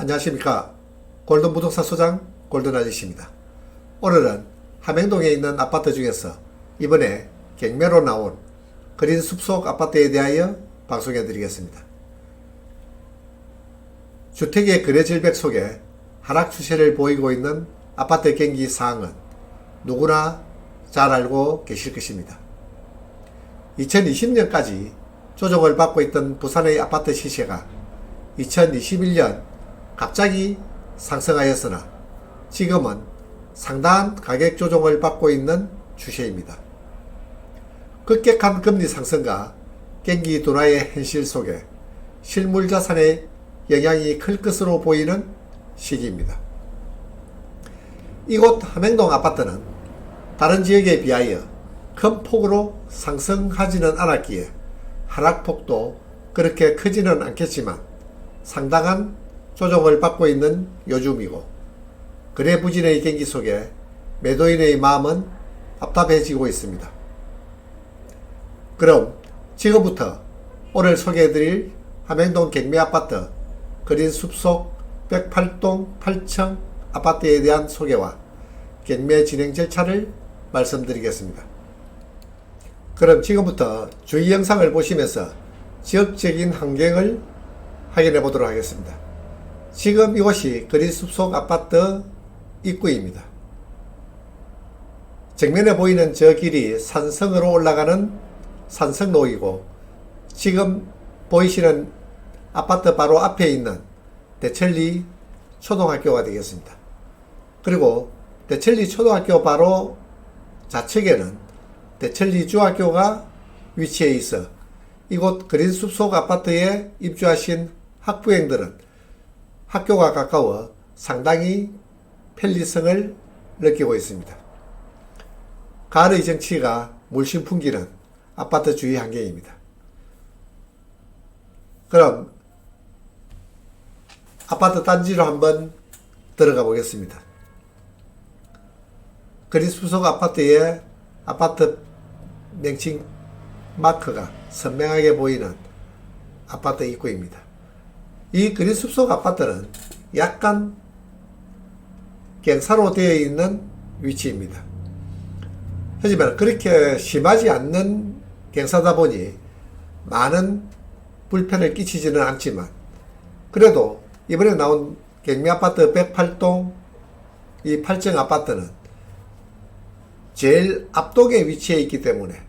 안녕하십니까. 골든부동산 소장 골든아저씨입니다. 오늘은 함행동에 있는 아파트 중에서 이번에 경매로 나온 그린 숲속 아파트에 대하여 방송해 드리겠습니다. 주택의 거래 절벽 속에 하락 추세를 보이고 있는 아파트 경기 사항은 누구나 잘 알고 계실 것입니다. 2020년까지 조정을 받고 있던 부산의 아파트 시세가 2021년 갑자기 상승하였으나 지금은 상당한 가격 조정을 받고 있는 추세입니다. 급격한 금리 상승과 경기 둔화의 현실 속에 실물 자산의 영향이 클 것으로 보이는 시기입니다. 이곳 함행동 아파트는 다른 지역에 비하여 큰 폭으로 상승하지는 않았기에 하락폭도 그렇게 크지는 않겠지만 상당한 조정을 받고 있는 요즘이고, 거래 부진의 경기 속에 매도인의 마음은 답답해지고 있습니다. 그럼 지금부터 오늘 소개해드릴 함행동 경매아파트 그린 숲속 108동 8층 아파트에 대한 소개와 경매 진행 절차를 말씀드리겠습니다. 그럼 지금부터 주의 영상을 보시면서 지역적인 환경을 확인해 보도록 하겠습니다. 지금 이곳이 그린 숲속 아파트 입구입니다. 정면에 보이는 저 길이 산성으로 올라가는 산성로이고, 지금 보이시는 아파트 바로 앞에 있는 대천리 초등학교가 되겠습니다. 그리고 대천리 초등학교 바로 좌측에는 대천리 중학교가 위치해 있어 이곳 그린 숲속 아파트에 입주하신 학부형들은 학교가 가까워 상당히 편리성을 느끼고 있습니다. 가을의 정취가 물씬 풍기는 아파트 주위 환경입니다. 그럼 아파트 단지로 한번 들어가 보겠습니다. 그린 숲속 아파트의 아파트 명칭 마크가 선명하게 보이는 아파트 입구입니다. 이 그린 숲속 아파트는 약간 경사로 되어 있는 위치입니다. 하지만 그렇게 심하지 않는 경사다 보니 많은 불편을 끼치지는 않지만, 그래도 이번에 나온 경매아파트 108동 이 8층 아파트는 제일 앞동에 위치해 있기 때문에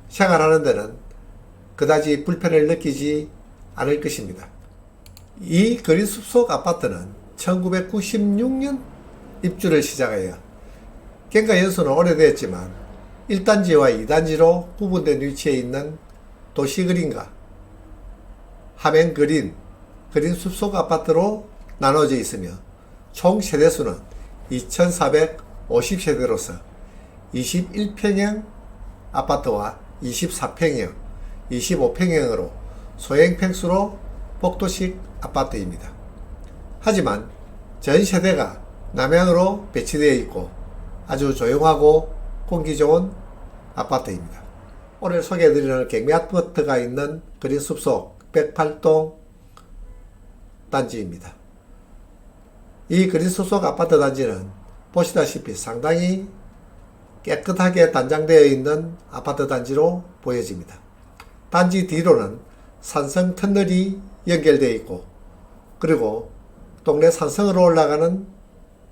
생활하는 데는 그다지 불편을 느끼지 않을 것입니다. 이 그린 숲속 아파트는 1996년 입주를 시작하여 경과 연수는 오래되었지만 1단지와 2단지로 구분된 위치에 있는 도시그린과 함행그린, 그린 숲속 아파트로 나눠져 있으며 총 세대수는 2450세대로서 21평형 아파트와 24평형, 25평형으로 소형평수로 복도식 아파트입니다. 하지만 전 세대가 남향으로 배치되어 있고 아주 조용하고 공기 좋은 아파트입니다. 오늘 소개해드리는 경매 아파트가 있는 그린 숲속 108동 단지입니다. 이 그린 숲속 아파트 단지는 보시다시피 상당히 깨끗하게 단장되어 있는 아파트 단지로 보여집니다. 단지 뒤로는 산성 터널이 연결되어 있고, 그리고 동네 산성으로 올라가는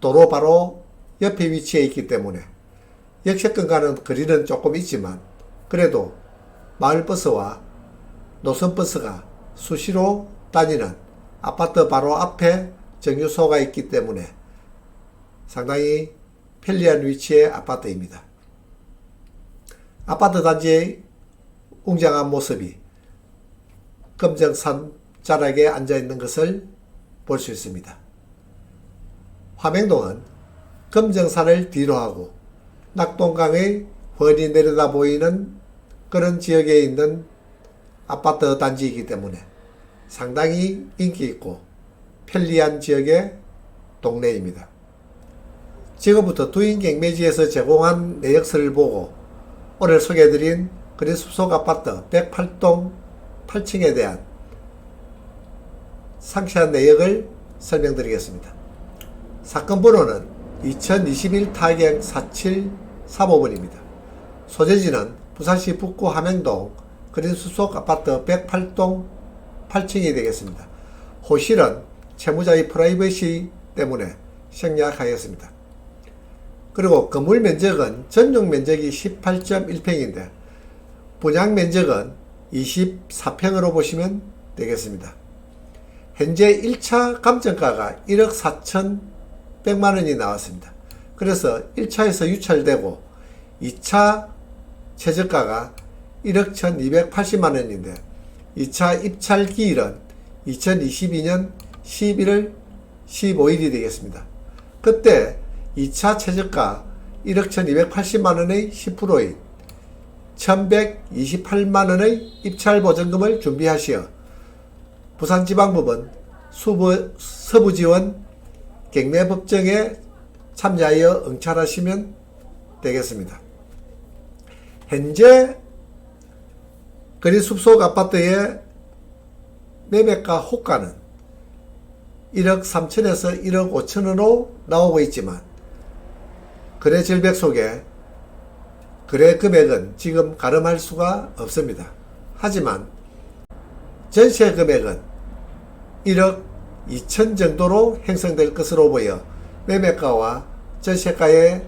도로 바로 옆에 위치해 있기 때문에 역세권과는 거리는 조금 있지만 그래도 마을버스와 노선버스가 수시로 다니는 아파트 바로 앞에 정류소가 있기 때문에 상당히 편리한 위치의 아파트입니다. 아파트 단지의 웅장한 모습이 금정산 자락에 앉아있는 것을 볼 수 있습니다. 함행동은 금정산을 뒤로하고 낙동강의 훤히 내려다 보이는 그런 지역에 있는 아파트 단지이기 때문에 상당히 인기있고 편리한 지역의 동네입니다. 지금부터 두인 경매지에서 제공한 내역서를 보고 오늘 소개해드린 그린 숲속 아파트 108동 8층에 대한 상세한 내역을 설명드리겠습니다. 사건 번호는 2021 타경 4735번입니다. 소재지는 부산시 북구 함행동 그린숲속 아파트 108동 8층이 되겠습니다. 호실은 채무자의 프라이버시 때문에 생략하였습니다. 그리고 건물 면적은 전용 면적이 18.1평인데 분양 면적은 24평으로 보시면 되겠습니다. 현재 1차 감정가가 1억 4,100만원이 나왔습니다. 그래서 1차에서 유찰되고 2차 최저가가 1억 1,280만원인데 2차 입찰 기일은 2022년 11월 15일이 되겠습니다. 그때 2차 최저가 1억 1,280만원의 10%인 1,128만원의 입찰 보증금을 준비하시어 부산지방법원 서부지원 경매법정에 참여하여 응찰하시면 되겠습니다. 현재 그린숲속 아파트의 매매가 호가는 1억 3천에서 1억 5천원으로 나오고 있지만 거래 절벽 속에 거래 금액은 지금 가름할 수가 없습니다. 하지만 전세 금액은 1억 2천 정도로 형성될 것으로 보여 매매가와 전세가의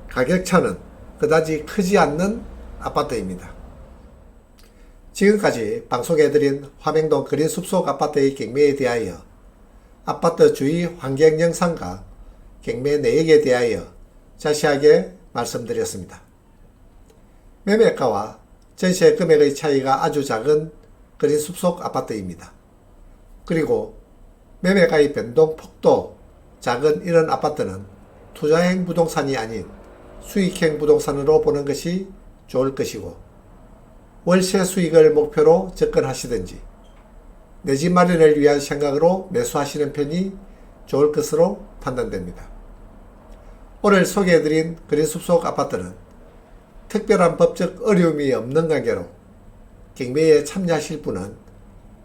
가격차는 그다지 크지 않는 아파트입니다. 지금까지 방송해드린 화명동 그린숲속 아파트의 경매에 대하여 아파트 주위 환경 영상과 경매 내역에 대하여 자세하게 말씀드렸습니다. 매매가와 전세 금액의 차이가 아주 작은 그린숲속 아파트입니다. 그리고 매매가의 변동폭도 작은 이런 아파트는 투자형 부동산이 아닌 수익형 부동산으로 보는 것이 좋을 것이고 월세 수익을 목표로 접근하시든지 내 집 마련을 위한 생각으로 매수하시는 편이 좋을 것으로 판단됩니다. 오늘 소개해드린 그린숲속 아파트는 특별한 법적 어려움이 없는 관계로 경매에 참여하실 분은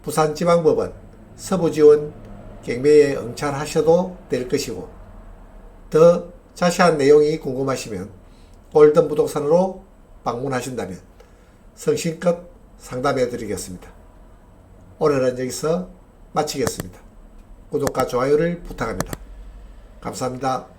부산지방법원 서부지원 경매에 응찰하셔도 될 것이고 더 자세한 내용이 궁금하시면 골든부동산으로 방문하신다면 성심껏 상담해 드리겠습니다. 오늘은 여기서 마치겠습니다. 구독과 좋아요를 부탁합니다. 감사합니다.